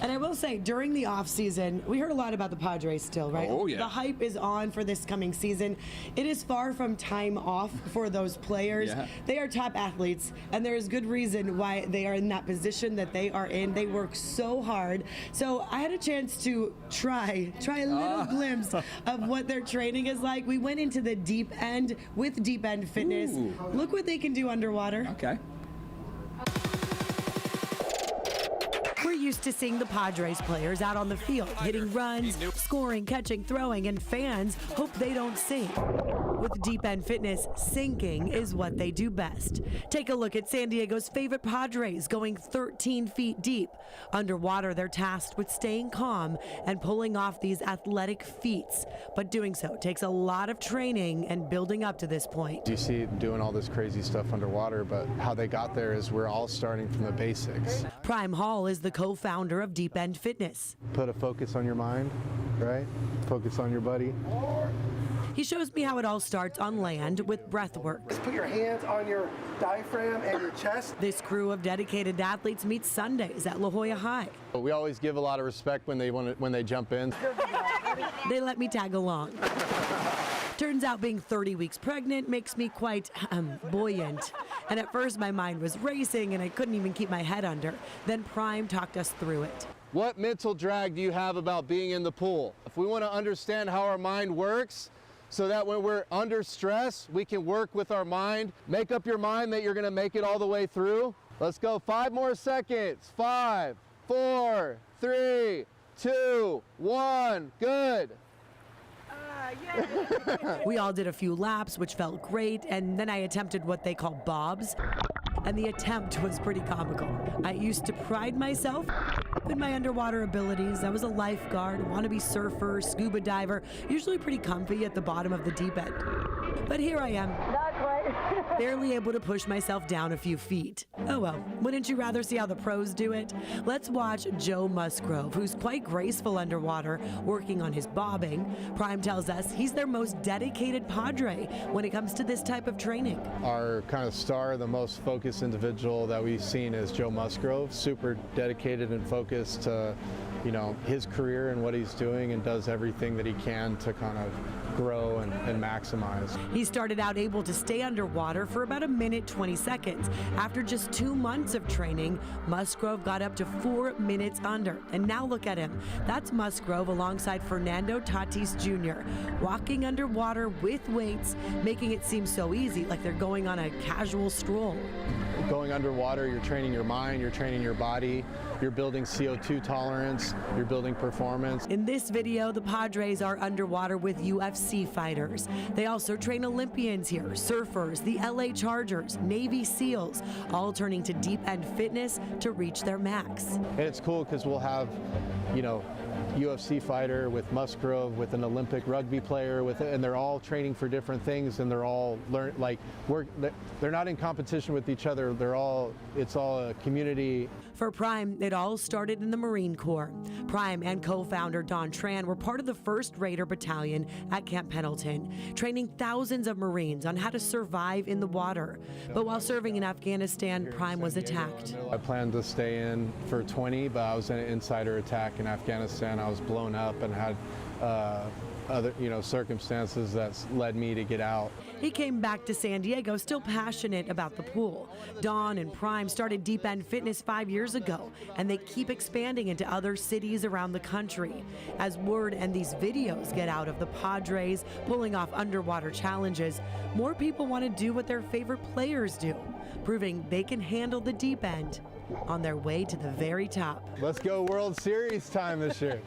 And I will say, during the offseason, we heard a lot about the Padres still, right? Oh, yeah. The hype is on for this coming season. It is far from time off for those players. Yeah. They are top athletes, and there is good reason why they are in that position that they are in. They work so hard. So I had a chance to try a little glimpse of what their training is like. We went into the deep end with Deep End Fitness. Ooh. Look what they can do underwater. Okay. We're used to seeing the Padres players out on the field, hitting runs, scoring, catching, throwing, and fans hope they don't sink. With Deep End Fitness, sinking is what they do best. Take a look at San Diego's favorite Padres going 13 feet deep. Underwater, they're tasked with staying calm and pulling off these athletic feats. But doing so takes a lot of training and building up to this point. You see them doing all this crazy stuff underwater, but how they got there is we're all starting from the basics. Prime Hall is the co-founder of Deep End Fitness. Put a focus on your mind, right? Focus on your buddy. He shows me how it all starts on land with breath work. Just put your hands on your diaphragm and your chest. This crew of dedicated athletes meets Sundays at La Jolla High. We always give a lot of respect when they jump in. They let me tag along. Turns out being 30 weeks pregnant makes me quite buoyant. And at first my mind was racing and I couldn't even keep my head under. Then Prime talked us through it. What mental drag do you have about being in the pool? If we want to understand how our mind works, so that when we're under stress, we can work with our mind. Make up your mind that you're going to make it all the way through. Let's go. 5 more seconds. 5, 4, 3, 2, 1. Good. We all did a few laps, which felt great, and then I attempted what they call bobs, and the attempt was pretty comical. I used to pride myself in my underwater abilities. I was a lifeguard, wannabe surfer, scuba diver, usually pretty comfy at the bottom of the deep end. But here I am, barely able to push myself down a few feet. Oh well, wouldn't you rather see how the pros do it? Let's watch Joe Musgrove, who's quite graceful underwater, working on his bobbing. Prime tells us he's their most dedicated Padre when it comes to this type of training. Our kind of star, the most focused individual that we've seen is Joe Musgrove, super dedicated and focused to, his career and what he's doing, and does everything that he can to kind of grow and maximize. He started out able to stay underwater for about 1:20 seconds. After just 2 months of training, Musgrove got up to 4 minutes under. And now look at him. That's Musgrove alongside Fernando Tatis Jr., walking underwater with weights, making it seem so easy, like they're going on a casual stroll. Going underwater, you're training your mind, you're training your body, you're building CO2 tolerance, you're building performance. In this video, the Padres are underwater with UFC fighters. They also train Olympians here, surfers, the LA Chargers, Navy SEALs, all turning to Deep End Fitness to reach their max. And it's cool because we'll have, UFC fighter with Musgrove, with an Olympic rugby player, and they're all training for different things, and they're all they're not in competition with each other. It's all a community. For Prime, it all started in the Marine Corps. Prime and co-founder Don Tran were part of the 1st Raider Battalion at Camp Pendleton, training thousands of Marines on how to survive in the water. But while serving in Afghanistan, Prime was attacked. I planned to stay in for 20, but I was in an insider attack in Afghanistan. I was blown up and had other circumstances that's led me to get out. He came back to San Diego still passionate about the pool. Don and Prime started Deep End Fitness 5 years ago, and they keep expanding into other cities around the country. As word and these videos get out of the Padres pulling off underwater challenges, more people want to do what their favorite players do, proving they can handle the deep end on their way to the very top. Let's go World Series time this year.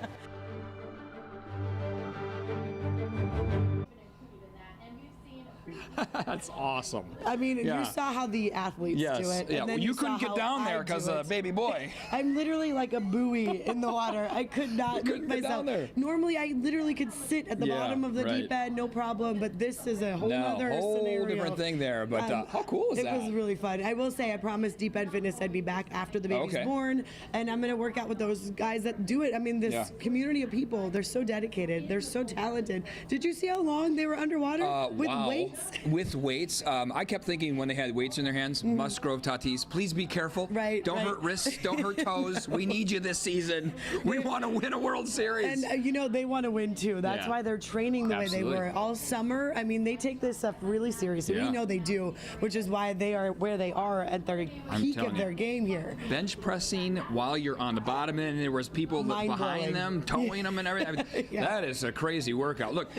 That's awesome. I mean, you saw how the athletes do it. Yeah, and then you couldn't get down there because because baby boy. I'm literally like a buoy in the water. I could not make myself. Get down there. Normally, I literally could sit at the bottom of the deep end, no problem. But this is a whole other scenario. Different thing there. But how cool is that? It was really fun. I will say, I promised Deep End Fitness I'd be back after the baby's born, and I'm going to work out with those guys that do it. I mean, this community of people, they're so dedicated. They're so talented. Did you see how long they were underwater with weights? with weights, I kept thinking when they had weights in their hands, Musgrove Tatis, please be careful. Right, Don't right. hurt wrists, don't hurt toes. We need you this season. We want to win a World Series. And they want to win too. That's Yeah. why they're training the way Absolutely. they were all summer. I mean, they take this stuff really seriously. Yeah. We know they do, which is why they are where they are at their peak telling of you. their game here. Bench pressing while you're on the bottom end, and there was people Mind-blowing. behind them, towing them and everything. I mean, Yeah. That is a crazy workout. Look,